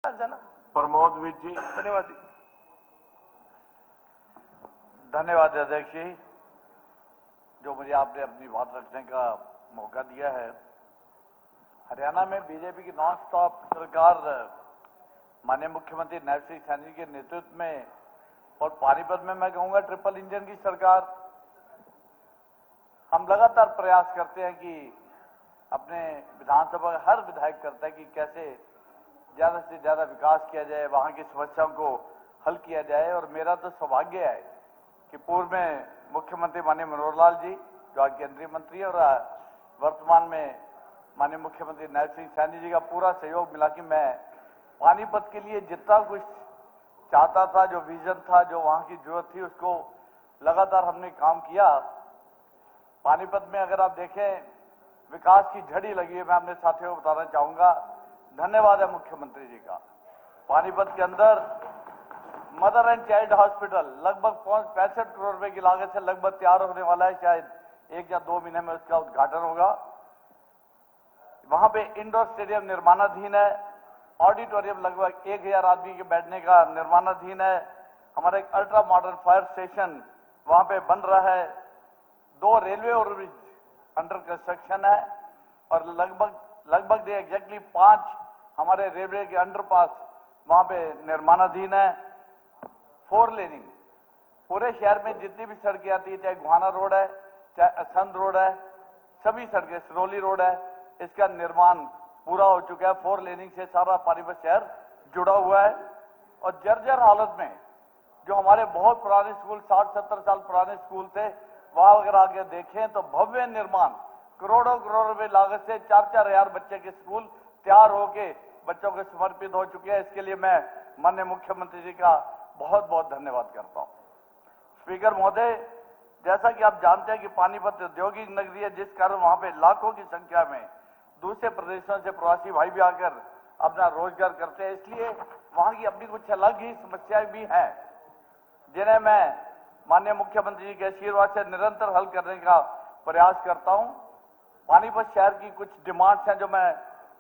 प्रमोद विज जी। धन्यवाद धन्यवाद अध्यक्ष जी, जो मुझे आपने अपनी बात रखने का मौका दिया है। हरियाणा में बीजेपी की नॉन स्टॉप सरकार माननीय मुख्यमंत्री नायब सिंह सैनी के नेतृत्व में और पानीपत में मैं कहूंगा ट्रिपल इंजन की सरकार, हम लगातार प्रयास करते हैं कि अपने विधानसभा का हर विधायक करता है कि कैसे ज्यादा से ज्यादा विकास किया जाए, वहां की समस्याओं को हल किया जाए। और मेरा तो सौभाग्य है कि पूर्व में मुख्यमंत्री माननीय मनोहर लाल जी, जो आज केंद्रीय मंत्री है, और वर्तमान में माननीय मुख्यमंत्री नायब सिंह सैनी जी का पूरा सहयोग मिला कि मैं पानीपत के लिए जितना कुछ चाहता था, जो विजन था, जो वहां की जरूरत थी, उसको लगातार हमने काम किया। पानीपत में अगर आप देखें, विकास की झड़ी लगी है। मैं अपने साथियों को बताना चाहूंगा, धन्यवाद है मुख्यमंत्री जी का। पानीपत के अंदर मदर एंड चाइल्ड हॉस्पिटल लगभग 65 करोड़ रुपए की लागत से लगभग तैयार होने वाला है। शायद 1 या 2 महीने में उसका उद्घाटन होगा। वहां पे इंडोर स्टेडियम निर्माणाधीन है। ऑडिटोरियम लगभग 1000 आदमी के बैठने का निर्माणाधीन है। हमारा एक अल्ट्रा मॉडर्न फायर स्टेशन वहां पे बन रहा है। 2 रेलवे ओवरब्रिज अंडर कंस्ट्रक्शन है और लगभग एग्जैक्टली 5 हमारे रेलवे के अंडरपास वहां पे निर्माणाधीन है। 4 लेनिंग पूरे शहर में जितनी भी सड़कें आती है, चाहे गुहाना रोड है, चाहे असंध रोड है, सभी सड़कें, सिरौली रोड है, इसका निर्माण पूरा हो चुका है। 4 लेनिंग से सारा पानीपत शहर जुड़ा हुआ है। और जर्जर हालत में जो हमारे बहुत पुराने स्कूल, 60-70 साल पुराने स्कूल थे, वहां अगर आगे देखें तो भव्य निर्माण, करोड़ों रुपए लागत से 4-4 हजार बच्चे के स्कूल तैयार होके बच्चों को समर्पित हो चुके हैं। इसके लिए मैं माननीय मुख्यमंत्री जी का बहुत बहुत धन्यवाद करता हूं। स्पीकर महोदय, जैसा कि आप जानते हैं कि पानीपत औद्योगिक नगरी है, जिस कारण वहां पे लाखों की संख्या में दूसरे प्रदेशों से प्रवासी भाई भी आकर अपना रोजगार करते हैं। इसलिए वहां की अपनी कुछ अलग ही समस्याएं भी हैं, जिन्हें मैं माननीय मुख्यमंत्री जी के आशीर्वाद से निरंतर हल करने का प्रयास करता हूं। पानीपत शहर की कुछ डिमांड्स हैं जो मैं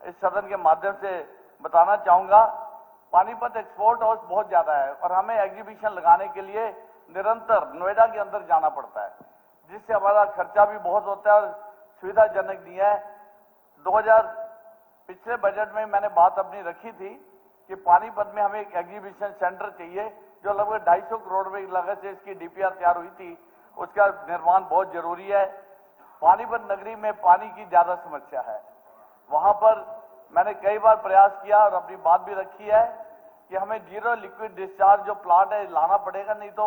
इस सदन के माध्यम से बताना चाहूंगा। पानीपत एक्सपोर्ट हाउस बहुत ज्यादा है और हमें एग्जीबिशन लगाने के लिए निरंतर नोएडा के अंदर जाना पड़ता है, जिससे हमारा खर्चा भी बहुत होता है और सुविधाजनक नहीं है। 2000 पिछले बजट में मैंने बात अपनी रखी थी कि पानीपत में हमें एक एग्जीबिशन सेंटर चाहिए, जो लगभग 250 करोड़ रुपए की लागत से इसकी डीपीआर तैयार हुई थी। उसका निर्माण बहुत जरूरी है। पानीपत नगरी में पानी की ज्यादा समस्या है। वहां पर मैंने कई बार प्रयास किया और अपनी बात भी रखी है कि हमें जीरो लिक्विड डिस्चार्ज जो प्लांट है लाना पड़ेगा, नहीं तो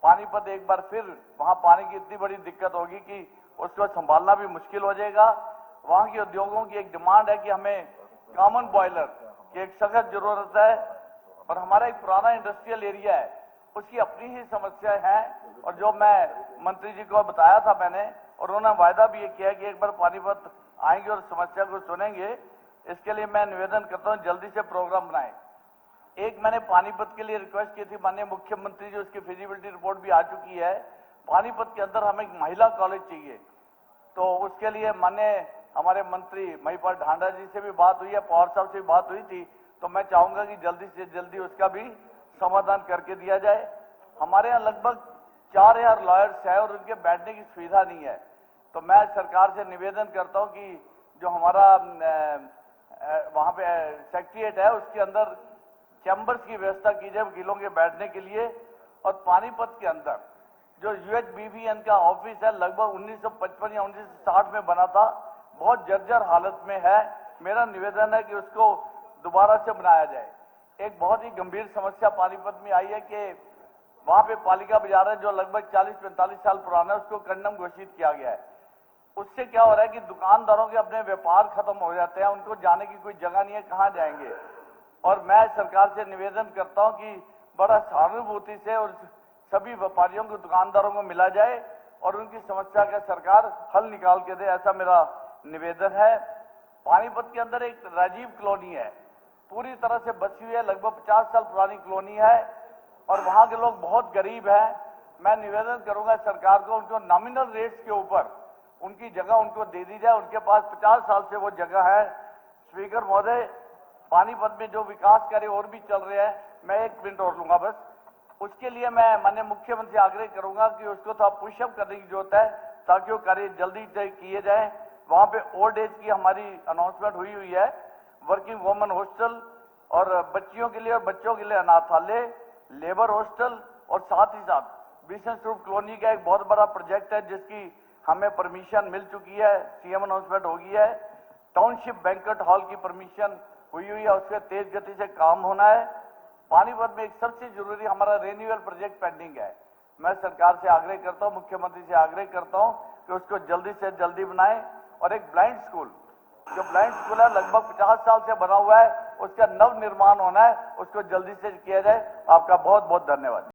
पानीपत एक बार फिर वहां पानी की इतनी बड़ी दिक्कत होगी कि उसको संभालना भी मुश्किल हो जाएगा। वहां के उद्योगों की एक डिमांड है कि हमें कॉमन बॉयलर की एक सख्त जरूरत है और हमारा एक पुराना इंडस्ट्रियल एरिया है, उसकी अपनी ही समस्याएं हैं। और जो मैं मंत्री जी को बताया था मैंने, और उन्होंने वायदा भी ये किया कि एक बार पानीपत आएंगे और समस्या को सुनेंगे। इसके लिए मैं निवेदन करता हूं जल्दी से प्रोग्राम बनाएं। एक मैंने पानीपत के लिए रिक्वेस्ट की थी माननीय मुख्यमंत्री जी, उसकी फिजिबिलिटी रिपोर्ट भी आ चुकी है। पानीपत के अंदर हमें एक महिला कॉलेज चाहिए, तो उसके लिए माननीय हमारे मंत्री महिपाल ढांडा जी से भी बात हुई है, पवार साहब से भी बात हुई थी। तो मैं चाहूंगा कि जल्दी से जल्दी उसका भी समाधान करके दिया जाए। हमारे यहाँ लगभग 4000 लॉयर्स है और उनके बैठने की सुविधा नहीं है। तो मैं सरकार से निवेदन करता हूं कि जो हमारा वहां पे सेक्रेटरीट है, उसके अंदर चैम्बर्स की व्यवस्था की जाए वकीलों के बैठने के लिए। और पानीपत के अंदर जो UHBBN का ऑफिस है, लगभग 1955 या 1960 में बना था, बहुत जर्जर हालत में है। मेरा निवेदन है कि उसको दोबारा से बनाया जाए। एक बहुत ही गंभीर समस्या पानीपत में आई है कि वहां पे पालिका बाजार है, जो लगभग 40-45 साल पुराना है, उसको कंडम घोषित किया गया है। उससे क्या हो रहा है कि दुकानदारों के अपने व्यापार खत्म हो जाते हैं, उनको जाने की कोई जगह नहीं है, कहां जाएंगे। और मैं सरकार से निवेदन करता हूं कि बड़ा सहानुभूति से और सभी व्यापारियों को, दुकानदारों को मिला जाए और उनकी समस्या का सरकार हल निकाल के दे, ऐसा मेरा निवेदन है। पानीपत के अंदर एक राजीव कॉलोनी है, पूरी तरह से बची हुई है, लगभग 50 साल पुरानी कॉलोनी है और वहां के लोग बहुत गरीब हैं। मैं निवेदन करूंगा सरकार को, उनको नॉमिनल रेट्स के ऊपर उनकी जगह उनको दे दी जाए। उनके पास 50 साल से वो जगह है। स्पीकर महोदय, पानीपत में जो विकास कार्य और भी चल रहे हैं, मैं 1 मिनट और लूंगा बस, उसके लिए मैं माननीय मुख्यमंत्री से आग्रह करूंगा कि उसको थोड़ा पुशअप करने की जरूरत है ताकि वो कार्य जल्दी से किए जाए। वहां पे ओल्ड एज की हमारी अनाउंसमेंट हुई है, वर्किंग वुमेन हॉस्टल और बच्चियों के लिए और बच्चों के लिए अनाथालय, लेबर हॉस्टल और साथ ही साथ बिशन स्वरूप कॉलोनी का एक बहुत बड़ा प्रोजेक्ट है जिसकी हमें परमिशन मिल चुकी है, सीएम अनाउंसमेंट हो गई है। टाउनशिप बैंक्वेट हॉल की परमिशन हुई है, उस पर तेज गति से काम होना है। पानीपत में एक सबसे जरूरी हमारा रेन्यूअल प्रोजेक्ट पेंडिंग है। मैं सरकार से आग्रह करता हूं, मुख्यमंत्री से आग्रह करता हूं कि उसको जल्दी से जल्दी बनाएं। और एक ब्लाइंड स्कूल, जो ब्लाइंड स्कूल है लगभग 50 साल से बना हुआ है, उसका नव निर्माण होना है, उसको जल्दी से किया जाए। आपका बहुत बहुत धन्यवाद।